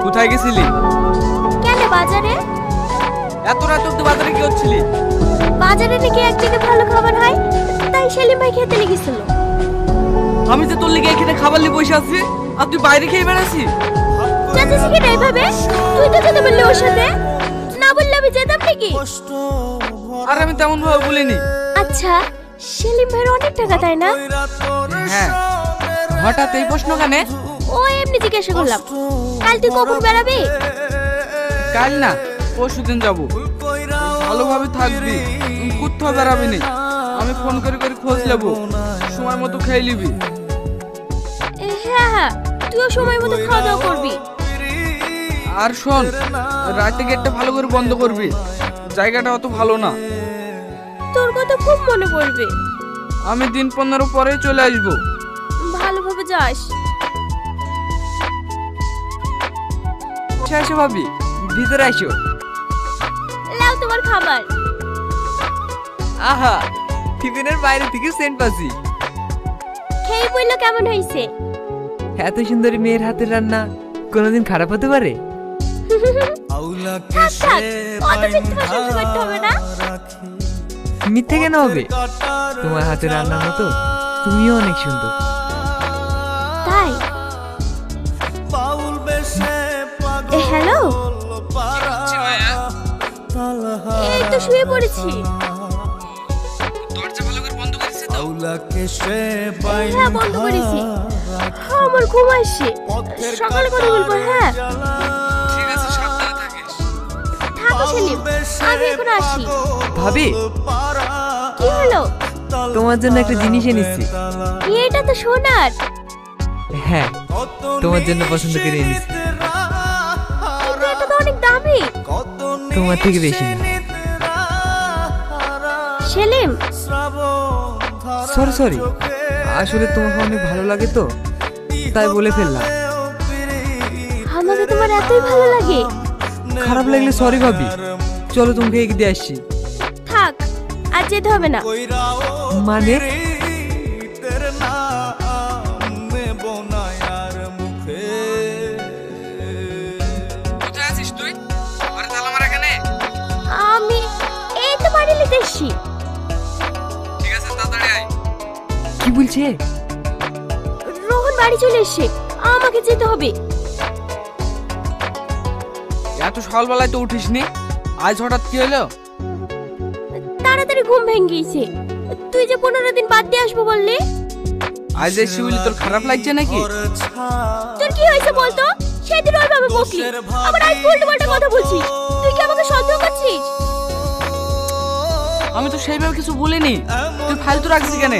কোথায় গেছিলি? কেন বাজারে? এত রাত অব্দি বাজারে কি হচ্ছিলি? বাজারে নাকি এক জায়গায় ভালো খাবার হয়, তাই সেলিম ভাই খেতে লেগেছিল। আমি যে তোর লেগে এখানে খাবার নিয়ে বসে আছি আর তুই বাইরে খেয়ে বেড়াচ্ছিস। চাচা কি নাই ভাবে? তুই তো যেতে বললি ওর সাথে, না বললে আমি যেতাম নাকি? আর আমি তেমন ভাবে বলিনি। আচ্ছা, সেলিম ভাইয়ের অনেক টাকা তাই না? হ্যাঁ, হঠাৎ এই প্রশ্ন কেন? ও এমনি জিজ্ঞাসা করলাম। কাল তুই কখন বেড়াবি? কাল না, পরশুদিন যাবো। ভালোভাবে থাকবি, কোথাও বেড়াবি নি। আমি ফোন করে করে খোঁজ নেবো, সময় মতো খেয়ে নিবি। হ্যাঁ হ্যাঁ, তুইও সময় মতো খাওয়া দাওয়া করবি। আর শোন, রাতে গেটটা ভালো করে বন্ধ করবি, জায়গাটা অত ভালো না। তোর কথা খুব মনে পড়বে। আমি দিন 15 পরেই চলে আসবো। ভালোভাবে যাস। আসো ভাবি, ভিতরে আসো। লাও তোমার খাবার। আহা, টিফিনের বাইরে থেকে সেন্ট পাচ্ছি। খেয়ে বললো কেমন হয়েছে? এত সুন্দরী মেয়ের হাতের রান্না কোনোদিন খারাপ হতে পারে? থাক থাক, অত মিথ্যা ভাষা করতে হবে না। মিথ্যে কেন হবে? তোমার হাতের রান্নার মতো তুমিও অনেক সুন্দর। তাই? হ্যালো, এই তো শুয়ে পড়েছি। হ্যাঁ বন্ধ করেছি। আমার ঘুম আসছে, সকালে কথা বলবো। হ্যাঁ থাকো সেলিম, আমি এখন আসি। ভাবি, কি হলো? তোমার জন্য একটা জিনিস এনেছি। এটা তো সোনার। হ্যাঁ, তোমার জন্য পছন্দ করে এনেছি। কিন্তু এটা তো অনেক দামি। তোমার থেকে বেশি না। সেলিম, সরি সরি, আসলে তোমাকে অনেক ভালো লাগে তো তাই বলে ফেললাম। আমাকে তোমার এতই ভালো লাগে? খারাপ লাগলে সরি ভাবি। চলো তোমাকে এগিয়ে দিয়ে আসছি। থাক, আর যেতে হবে না। মানে? কোথায় আছিস তুই? আরে তালা মারা কেন? আমি এই তো বাড়ি নিতে এসছি। ঠিক আছে, তাড়াতাড়ি আয়। কি বলছে? রোহন বাড়ি চলে এসছে, আমাকে যেতে হবে। এত সকালবেলায় তো উঠিসনি, আজ হঠাৎ কি হলো? তাড়াতাড়ি ঘুম ভেঙে গিয়েছে। তুই যে 15 দিন বাদ দিয়ে আসবো বললি। আজ এসে বলি তোর খারাপ লাগছে নাকি? তোর কি হয়েছে বলতো? সেদিন ওর বাবা বকলি, আবার আজ উল্টো পাল্টা কথা বলছিস। তুই কি আমাকে সন্দেহ করছিস? আমি তো সেইভাবে কিছু বলিনি, তুই ফালতু রাখছিস কেন?